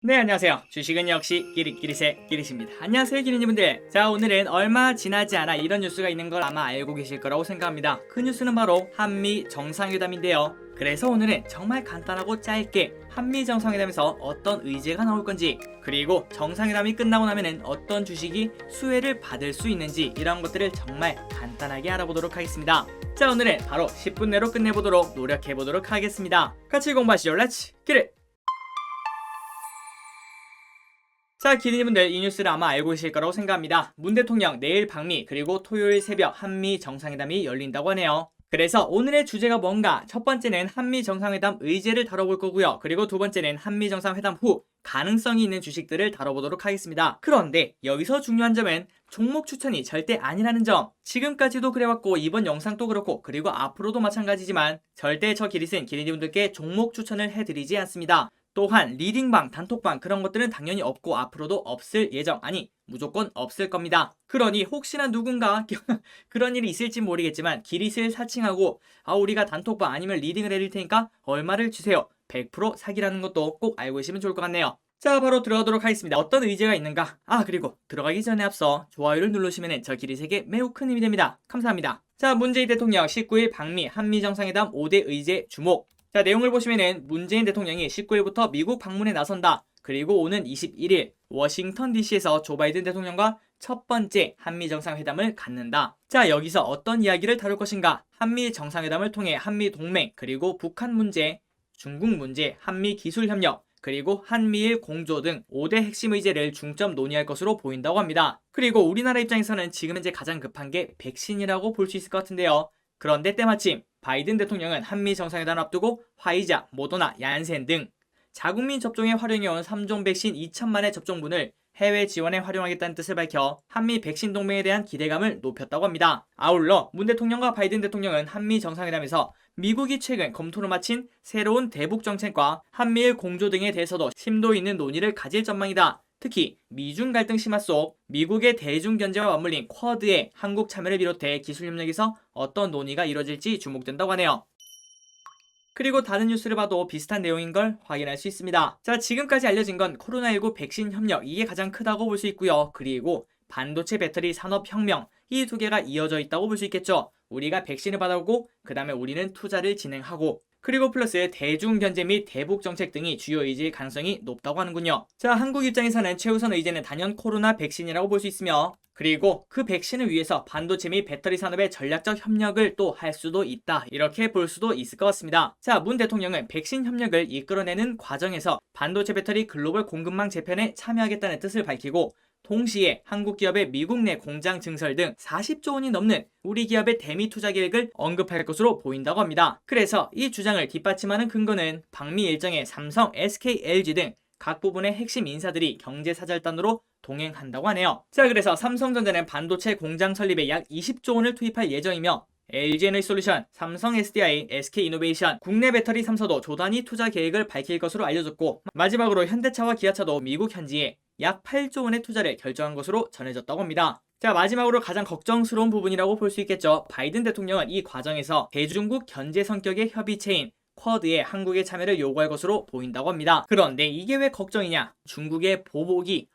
네, 안녕하세요. 주식은 역시 끼리끼리새 끼리십니다. 안녕하세요, 끼리님분들. 자, 오늘은 얼마 지나지 않아 이런 뉴스가 있는 걸 아마 알고 계실 거라고 생각합니다. 그 뉴스는 바로 한미 정상회담인데요. 그래서 오늘은 정말 간단하고 짧게 한미 정상회담에서 어떤 의제가 나올 건지, 그리고 정상회담이 끝나고 나면은 어떤 주식이 수혜를 받을 수 있는지, 이런 것들을 정말 간단하게 알아보도록 하겠습니다. 자, 오늘은 바로 10분 내로 끝내보도록 노력해보도록 하겠습니다. 같이 공부하시죠. 렛츠 기릿! 자, 기린이분들, 이 뉴스를 아마 알고 계실 거라고 생각합니다. 문 대통령 내일 방미, 그리고 토요일 새벽 한미 정상회담이 열린다고 하네요. 그래서 오늘의 주제가 뭔가, 첫 번째는 한미 정상회담 의제를 다뤄볼 거고요. 그리고 두 번째는 한미 정상회담 후 가능성이 있는 주식들을 다뤄보도록 하겠습니다. 그런데 여기서 중요한 점은 종목 추천이 절대 아니라는 점. 지금까지도 그래왔고 이번 영상도 그렇고 그리고 앞으로도 마찬가지지만 절대 저 기릿은 기린이분들께 종목 추천을 해드리지 않습니다. 또한 리딩방, 단톡방 그런 것들은 당연히 없고 앞으로도 없을 예정, 아니 무조건 없을 겁니다. 그러니 혹시나 누군가 그런 일이 있을지 모르겠지만 기릿을 사칭하고 우리가 단톡방 아니면 리딩을 해드릴 테니까 얼마를 주세요, 100% 사기라는 것도 꼭 알고 계시면 좋을 것 같네요. 자, 바로 들어가도록 하겠습니다. 어떤 의제가 있는가? 그리고 들어가기 전에 앞서 좋아요를 누르시면 저 기릿에게 매우 큰 힘이 됩니다. 감사합니다. 자, 문재인 대통령 19일 방미 한미정상회담 5대 의제 주목. 자, 내용을 보시면은 문재인 대통령이 19일부터 미국 방문에 나선다. 그리고 오는 21일 워싱턴 DC에서 조 바이든 대통령과 첫 번째 한미 정상회담을 갖는다. 자, 여기서 어떤 이야기를 다룰 것인가? 한미 정상회담을 통해 한미 동맹, 그리고 북한 문제, 중국 문제, 한미 기술 협력, 그리고 한미일 공조 등 5대 핵심 의제를 중점 논의할 것으로 보인다고 합니다. 그리고 우리나라 입장에서는 지금 현재 가장 급한 게 백신이라고 볼 수 있을 것 같은데요. 그런데 때마침 바이든 대통령은 한미 정상회담을 앞두고 화이자, 모더나, 얀센 등 자국민 접종에 활용해온 3종 백신 2천만의 접종분을 해외 지원에 활용하겠다는 뜻을 밝혀 한미 백신 동맹에 대한 기대감을 높였다고 합니다. 아울러 문 대통령과 바이든 대통령은 한미 정상회담에서 미국이 최근 검토를 마친 새로운 대북 정책과 한미일 공조 등에 대해서도 심도 있는 논의를 가질 전망이다. 특히 미중 갈등 심화 속 미국의 대중 견제와 맞물린 쿼드의 한국 참여를 비롯해 기술 협력에서 어떤 논의가 이뤄질지 주목된다고 하네요. 그리고 다른 뉴스를 봐도 비슷한 내용인 걸 확인할 수 있습니다. 자, 지금까지 알려진 건 코로나19 백신 협력, 이게 가장 크다고 볼 수 있고요. 그리고 반도체 배터리 산업 혁명, 이 두 개가 이어져 있다고 볼 수 있겠죠. 우리가 백신을 받아오고 그 다음에 우리는 투자를 진행하고, 그리고 플러스 대중 견제 및 대북 정책 등이 주요 의제일 가능성이 높다고 하는군요. 자, 한국 입장에서는 최우선 의제는 단연 코로나 백신이라고 볼 수 있으며, 그리고 그 백신을 위해서 반도체 및 배터리 산업의 전략적 협력을 또 할 수도 있다, 이렇게 볼 수도 있을 것 같습니다. 자, 문 대통령은 백신 협력을 이끌어내는 과정에서 반도체 배터리 글로벌 공급망 재편에 참여하겠다는 뜻을 밝히고, 동시에 한국 기업의 미국 내 공장 증설 등 40조 원이 넘는 우리 기업의 대미 투자 계획을 언급할 것으로 보인다고 합니다. 그래서 이 주장을 뒷받침하는 근거는 방미 일정에 삼성, SK, LG 등 각 부분의 핵심 인사들이 경제사절단으로 동행한다고 하네요. 자, 그래서 삼성전자는 반도체 공장 설립에 약 20조 원을 투입할 예정이며, LG에너지솔루션, 삼성 SDI, SK이노베이션, 국내 배터리 3사도 조단위 투자 계획을 밝힐 것으로 알려졌고, 마지막으로 현대차와 기아차도 미국 현지에 약 8조 원의 투자를 결정한 것으로 전해졌다고 합니다. 자, 마지막으로 가장 걱정스러운 부분이라고 볼 수 있겠죠. 바이든 대통령은 이 과정에서 대중국 견제 성격의 협의체인 쿼드에 한국의 참여를 요구할 것으로 보인다고 합니다. 그런데 이게 왜 걱정이냐? 중국의 보복이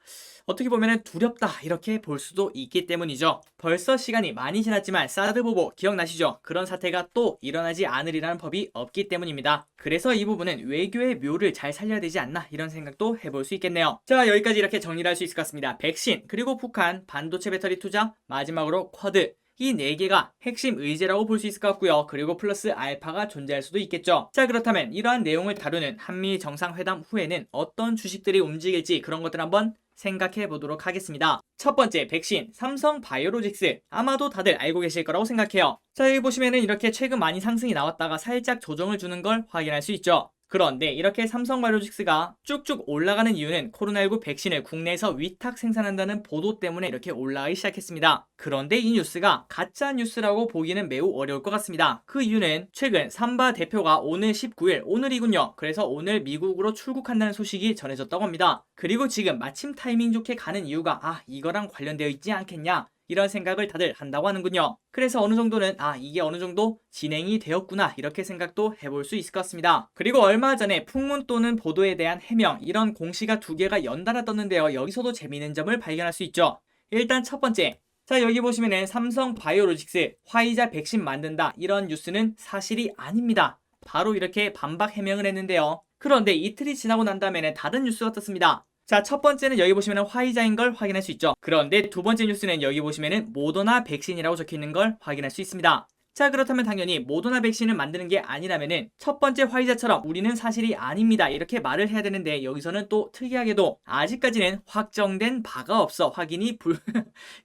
어떻게 보면 두렵다, 이렇게 볼 수도 있기 때문이죠. 벌써 시간이 많이 지났지만 사드 보복 기억나시죠? 그런 사태가 또 일어나지 않으리라는 법이 없기 때문입니다. 그래서 이 부분은 외교의 묘를 잘 살려야 되지 않나, 이런 생각도 해볼 수 있겠네요. 자, 여기까지 이렇게 정리를 할 수 있을 것 같습니다. 백신, 그리고 북한, 반도체 배터리 투자, 마지막으로 쿼드, 이 4개가 핵심 의제라고 볼 수 있을 것 같고요. 그리고 플러스 알파가 존재할 수도 있겠죠. 자, 그렇다면 이러한 내용을 다루는 한미 정상회담 후에는 어떤 주식들이 움직일지, 그런 것들 한번 생각해 보도록 하겠습니다. 첫 번째, 백신, 삼성 바이오로직스. 아마도 다들 알고 계실 거라고 생각해요. 자, 여기 보시면은 이렇게 최근 많이 상승이 나왔다가 살짝 조정을 주는 걸 확인할 수 있죠. 그런데 이렇게 삼성바이오로직스가 쭉쭉 올라가는 이유는 코로나19 백신을 국내에서 위탁 생산한다는 보도 때문에 이렇게 올라가기 시작했습니다. 그런데 이 뉴스가 가짜 뉴스라고 보기는 매우 어려울 것 같습니다. 그 이유는 최근 삼바 대표가 오늘 19일, 오늘이군요. 그래서 오늘 미국으로 출국한다는 소식이 전해졌다고 합니다. 그리고 지금 마침 타이밍 좋게 가는 이유가 이거랑 관련되어 있지 않겠냐, 이런 생각을 다들 한다고 하는군요. 그래서 어느 정도는 이게 어느 정도 진행이 되었구나 이렇게 생각도 해볼 수 있을 것 같습니다. 그리고 얼마 전에 풍문 또는 보도에 대한 해명 이런 공시가 두 개가 연달아 떴는데요. 여기서도 재미있는 점을 발견할 수 있죠. 일단 첫 번째, 자 여기 보시면은 삼성 바이오로직스 화이자 백신 만든다 이런 뉴스는 사실이 아닙니다. 바로 이렇게 반박 해명을 했는데요. 그런데 이틀이 지나고 난 다음에는 다른 뉴스가 떴습니다. 자, 첫 번째는 여기 보시면 화이자인 걸 확인할 수 있죠. 그런데 두 번째 뉴스는 여기 보시면은 모더나 백신이라고 적혀 있는 걸 확인할 수 있습니다. 자, 그렇다면 당연히 모더나 백신을 만드는 게 아니라면은 첫 번째 화이자처럼 우리는 사실이 아닙니다 이렇게 말을 해야 되는데 여기서는 또 특이하게도 아직까지는 확정된 바가 없어 확인이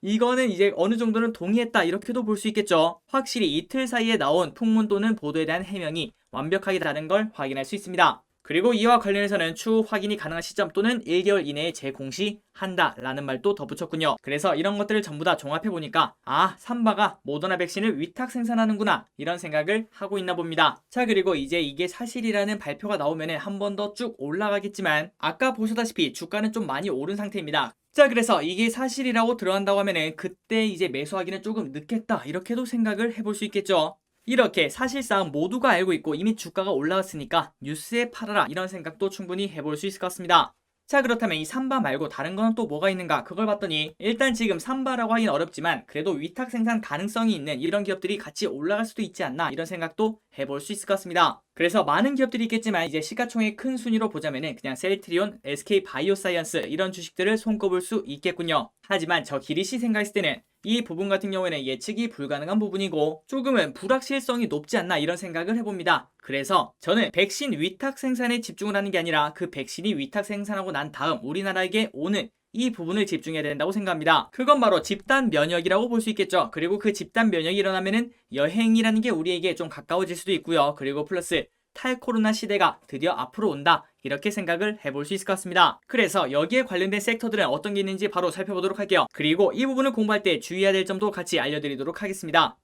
이거는 이제 어느 정도는 동의했다 이렇게도 볼 수 있겠죠. 확실히 이틀 사이에 나온 풍문 또는 보도에 대한 해명이 완벽하게 다른 걸 확인할 수 있습니다. 그리고 이와 관련해서는 추후 확인이 가능한 시점 또는 1개월 이내에 재공시한다 라는 말도 덧붙였군요. 그래서 이런 것들을 전부 다 종합해보니까 삼바가 모더나 백신을 위탁 생산하는구나 이런 생각을 하고 있나 봅니다. 자, 그리고 이제 이게 사실이라는 발표가 나오면 한 번 더 쭉 올라가겠지만 아까 보셨다시피 주가는 좀 많이 오른 상태입니다. 자, 그래서 이게 사실이라고 들어간다고 하면은 그때 이제 매수하기는 조금 늦겠다 이렇게도 생각을 해볼 수 있겠죠. 이렇게 사실상 모두가 알고 있고 이미 주가가 올라갔으니까 뉴스에 팔아라 이런 생각도 충분히 해볼 수 있을 것 같습니다. 자, 그렇다면 이 삼바 말고 다른 건 또 뭐가 있는가 그걸 봤더니 일단 지금 삼바라고 하긴 어렵지만 그래도 위탁 생산 가능성이 있는 이런 기업들이 같이 올라갈 수도 있지 않나 이런 생각도 해볼 수 있을 것 같습니다. 그래서 많은 기업들이 있겠지만 이제 시가총액 큰 순위로 보자면은 그냥 셀트리온, SK 바이오사이언스 이런 주식들을 손꼽을 수 있겠군요. 하지만 저 기리씨 생각했을 때는 이 부분 같은 경우에는 예측이 불가능한 부분이고 조금은 불확실성이 높지 않나 이런 생각을 해봅니다. 그래서 저는 백신 위탁 생산에 집중을 하는 게 아니라 그 백신이 위탁 생산하고 난 다음 우리나라에게 오는 이 부분을 집중해야 된다고 생각합니다. 그건 바로 집단 면역이라고 볼 수 있겠죠. 그리고 그 집단 면역이 일어나면은 여행이라는 게 우리에게 좀 가까워질 수도 있고요. 그리고 플러스 탈코로나 시대가 드디어 앞으로 온다 이렇게 생각을 해볼 수 있을 것 같습니다. 그래서 여기에 관련된 섹터들은 어떤 게 있는지 바로 살펴보도록 할게요. 그리고 이 부분을 공부할 때 주의해야 될 점도 같이 알려드리도록 하겠습니다.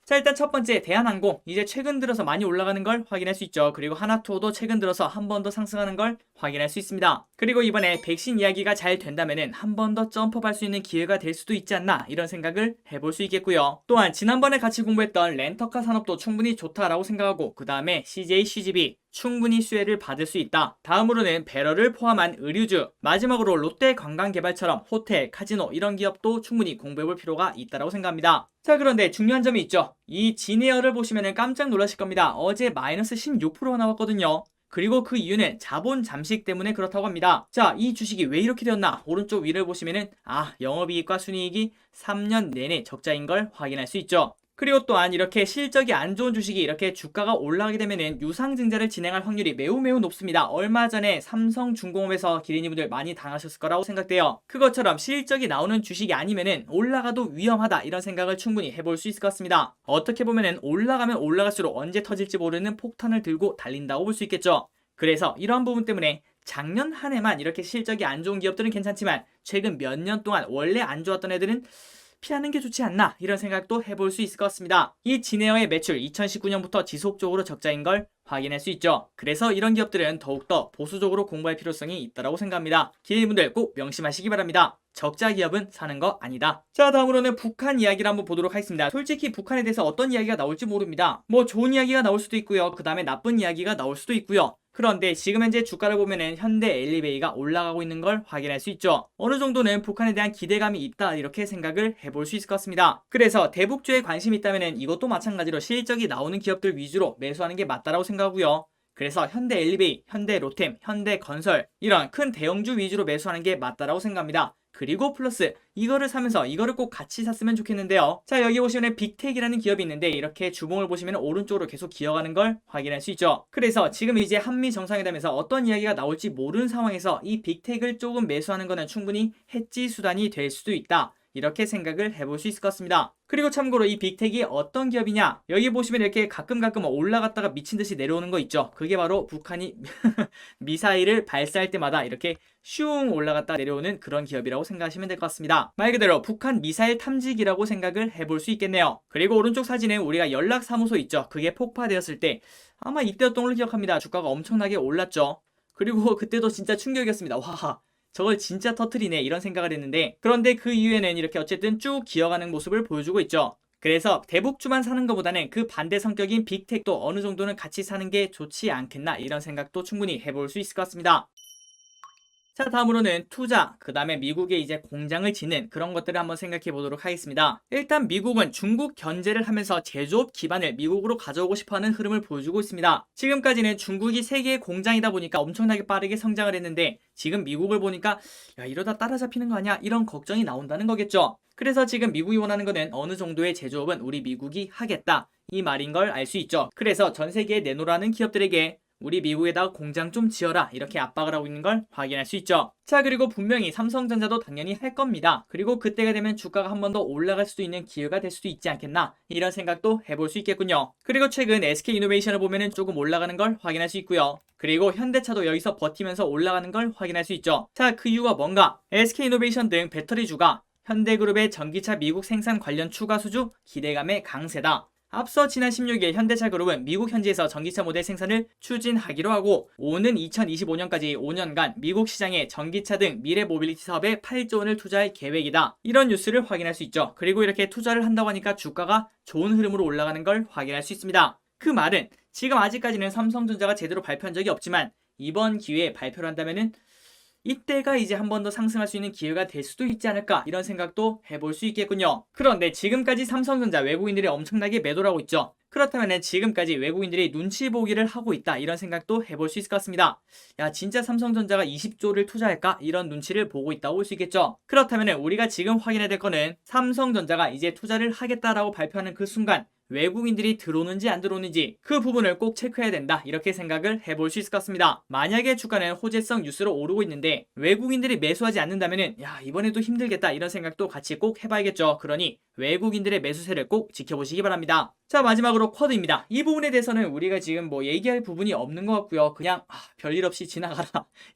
자, 일단 첫 번째 대한항공 이제 최근 들어서 많이 올라가는 걸 확인할 수 있죠. 그리고 하나투어도 최근 들어서 한 번 더 상승하는 걸 확인할 수 있습니다. 그리고 이번에 백신 이야기가 잘 된다면은 한 번 더 점프할 수 있는 기회가 될 수도 있지 않나 이런 생각을 해볼 수 있겠고요. 또한 지난번에 같이 공부했던 렌터카 산업도 충분히 좋다라고 생각하고 그 다음에 CJ, CGV 충분히 수혜를 받을 수 있다. 다음으로는 배럴을 포함한 의류주, 마지막으로 롯데관광개발처럼 호텔, 카지노 이런 기업도 충분히 공부해볼 필요가 있다고 생각합니다. 자, 그런데 중요한 점이 있죠. 이 진에어를 보시면 깜짝 놀라실 겁니다. 어제 마이너스 16%가 나왔거든요. 그리고 그 이유는 자본 잠식 때문에 그렇다고 합니다. 자, 이 주식이 왜 이렇게 되었나? 오른쪽 위를 보시면은 영업이익과 순이익이 3년 내내 적자인 걸 확인할 수 있죠. 그리고 또한 이렇게 실적이 안 좋은 주식이 이렇게 주가가 올라가게 되면은 유상증자를 진행할 확률이 매우 높습니다. 얼마 전에 삼성중공업에서 기린이분들 많이 당하셨을 거라고 생각돼요. 그것처럼 실적이 나오는 주식이 아니면은 올라가도 위험하다 이런 생각을 충분히 해볼 수 있을 것 같습니다. 어떻게 보면은 올라가면 올라갈수록 언제 터질지 모르는 폭탄을 들고 달린다고 볼 수 있겠죠. 그래서 이러한 부분 때문에 작년 한 해만 이렇게 실적이 안 좋은 기업들은 괜찮지만 최근 몇 년 동안 원래 안 좋았던 애들은 피하는 게 좋지 않나 이런 생각도 해볼 수 있을 것 같습니다. 이 진에어의 매출 2019년부터 지속적으로 적자인 걸 확인할 수 있죠. 그래서 이런 기업들은 더욱더 보수적으로 공부할 필요성이 있다고 생각합니다. 기대분들 꼭 명심하시기 바랍니다. 적자 기업은 사는 거 아니다. 자, 다음으로는 북한 이야기를 한번 보도록 하겠습니다. 솔직히 북한에 대해서 어떤 이야기가 나올지 모릅니다. 뭐 좋은 이야기가 나올 수도 있고요. 그 다음에 나쁜 이야기가 나올 수도 있고요. 그런데 지금 현재 주가를 보면은 현대 엘리베이가 올라가고 있는 걸 확인할 수 있죠. 어느 정도는 북한에 대한 기대감이 있다 이렇게 생각을 해볼 수 있을 것 같습니다. 그래서 대북주에 관심이 있다면은 이것도 마찬가지로 실적이 나오는 기업들 위주로 매수하는 게 맞다라고 생각하고요. 그래서 현대 엘리베이, 현대 로템, 현대 건설 이런 큰 대형주 위주로 매수하는 게 맞다라고 생각합니다. 그리고 플러스 이거를 사면서 이거를 꼭 같이 샀으면 좋겠는데요. 자, 여기 보시면 빅텍이라는 기업이 있는데 이렇게 주봉을 보시면 오른쪽으로 계속 기어가는 걸 확인할 수 있죠. 그래서 지금 이제 한미 정상회담에서 어떤 이야기가 나올지 모르는 상황에서 이 빅텍을 조금 매수하는 거는 충분히 해지 수단이 될 수도 있다. 이렇게 생각을 해볼 수 있을 것 같습니다. 그리고 참고로 이 빅텍이 어떤 기업이냐, 여기 보시면 이렇게 가끔 올라갔다가 미친듯이 내려오는 거 있죠. 그게 바로 북한이 미사일을 발사할 때마다 이렇게 슝 올라갔다 내려오는 그런 기업이라고 생각하시면 될 것 같습니다. 말 그대로 북한 미사일 탐지기라고 생각을 해볼 수 있겠네요. 그리고 오른쪽 사진에 우리가 연락사무소 있죠. 그게 폭파되었을 때 아마 이때였던 걸로 기억합니다. 주가가 엄청나게 올랐죠. 그리고 그때도 진짜 충격이었습니다. 와, 저걸 진짜 터트리네 이런 생각을 했는데, 그런데 그 이후에는 이렇게 어쨌든 쭉 기어가는 모습을 보여주고 있죠. 그래서 대북주만 사는 것보다는 그 반대 성격인 빅텍도 어느 정도는 같이 사는 게 좋지 않겠나 이런 생각도 충분히 해볼 수 있을 것 같습니다. 자, 다음으로는 투자, 그 다음에 미국에 이제 공장을 짓는 그런 것들을 한번 생각해 보도록 하겠습니다. 일단 미국은 중국 견제를 하면서 제조업 기반을 미국으로 가져오고 싶어하는 흐름을 보여주고 있습니다. 지금까지는 중국이 세계의 공장이다 보니까 엄청나게 빠르게 성장을 했는데, 지금 미국을 보니까 야, 이러다 따라잡히는 거 아니야? 이런 걱정이 나온다는 거겠죠. 그래서 지금 미국이 원하는 거는 어느 정도의 제조업은 우리 미국이 하겠다, 이 말인 걸 알 수 있죠. 그래서 전 세계에 내놓으라는 기업들에게 우리 미국에다가 공장 좀 지어라 이렇게 압박을 하고 있는 걸 확인할 수 있죠. 자, 그리고 분명히 삼성전자도 당연히 할 겁니다. 그리고 그때가 되면 주가가 한 번 더 올라갈 수도 있는 기회가 될 수도 있지 않겠나 이런 생각도 해볼 수 있겠군요. 그리고 최근 SK이노베이션을 보면은 조금 올라가는 걸 확인할 수 있고요. 그리고 현대차도 여기서 버티면서 올라가는 걸 확인할 수 있죠. 자, 그 이유가 뭔가? SK이노베이션 등 배터리주가 현대그룹의 전기차 미국 생산 관련 추가 수주 기대감의 강세다. 앞서 지난 16일 현대차그룹은 미국 현지에서 전기차 모델 생산을 추진하기로 하고, 오는 2025년까지 5년간 미국 시장에 전기차 등 미래 모빌리티 사업에 8조 원을 투자할 계획이다. 이런 뉴스를 확인할 수 있죠. 그리고 이렇게 투자를 한다고 하니까 주가가 좋은 흐름으로 올라가는 걸 확인할 수 있습니다. 그 말은 지금 아직까지는 삼성전자가 제대로 발표한 적이 없지만 이번 기회에 발표를 한다면은 이때가 이제 한 번 더 상승할 수 있는 기회가 될 수도 있지 않을까 이런 생각도 해볼 수 있겠군요. 그런데 지금까지 삼성전자 외국인들이 엄청나게 매도를 하고 있죠. 그렇다면 지금까지 외국인들이 눈치 보기를 하고 있다 이런 생각도 해볼 수 있을 것 같습니다. 야, 진짜 삼성전자가 20조를 투자할까? 이런 눈치를 보고 있다고 볼 수 있겠죠. 그렇다면 우리가 지금 확인해야 될 거는 삼성전자가 이제 투자를 하겠다라고 발표하는 그 순간 외국인들이 들어오는지 안 들어오는지 그 부분을 꼭 체크해야 된다 이렇게 생각을 해볼 수 있을 것 같습니다. 만약에 주가는 호재성 뉴스로 오르고 있는데 외국인들이 매수하지 않는다면은 야, 이번에도 힘들겠다 이런 생각도 같이 꼭 해봐야겠죠. 그러니 외국인들의 매수세를 꼭 지켜보시기 바랍니다. 자, 마지막으로 쿼드입니다. 이 부분에 대해서는 우리가 지금 뭐 얘기할 부분이 없는 것 같고요. 그냥 별일 없이 지나가라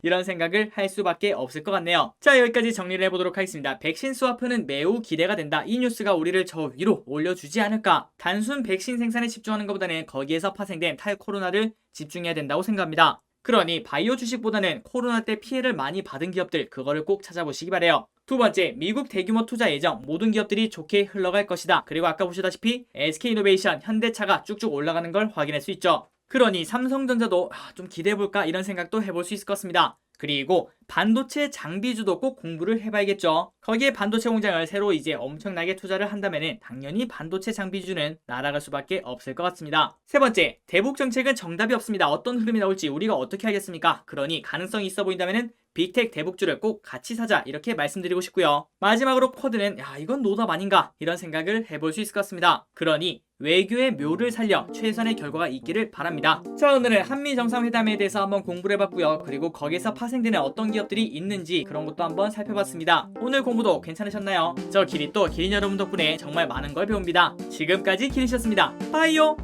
이런 생각을 할 수밖에 없을 것 같네요. 자, 여기까지 정리를 해보도록 하겠습니다. 백신 스와프는 매우 기대가 된다. 이 뉴스가 우리를 저 위로 올려주지 않을까. 단순 백신 생산에 집중하는 것보다는 거기에서 파생된 탈코로나를 집중해야 된다고 생각합니다. 그러니 바이오 주식보다는 코로나 때 피해를 많이 받은 기업들, 그거를 꼭 찾아보시기 바래요. 두 번째, 미국 대규모 투자 예정, 모든 기업들이 좋게 흘러갈 것이다. 그리고 아까 보시다시피 SK이노베이션, 현대차가 쭉쭉 올라가는 걸 확인할 수 있죠. 그러니 삼성전자도 좀 기대해볼까 이런 생각도 해볼 수 있을 것 같습니다. 그리고 반도체 장비주도 꼭 공부를 해봐야겠죠. 거기에 반도체 공장을 새로 이제 엄청나게 투자를 한다면은 당연히 반도체 장비주는 날아갈 수밖에 없을 것 같습니다. 세 번째, 대북 정책은 정답이 없습니다. 어떤 흐름이 나올지 우리가 어떻게 알겠습니까? 그러니 가능성이 있어 보인다면은 빅텍 대북주를 꼭 같이 사자 이렇게 말씀드리고 싶고요. 마지막으로 쿼드는 야, 이건 노답 아닌가 이런 생각을 해볼 수 있을 것 같습니다. 그러니 외교의 묘를 살려 최선의 결과가 있기를 바랍니다. 자, 오늘은 한미 정상회담에 대해서 한번 공부를 해봤고요. 그리고 거기서 파생되는 어떤 기업들이 있는지 그런 것도 한번 살펴봤습니다. 오늘 공부도 괜찮으셨나요? 저 기린 여러분 덕분에 정말 많은 걸 배웁니다. 지금까지 기린이었습니다. 빠이요.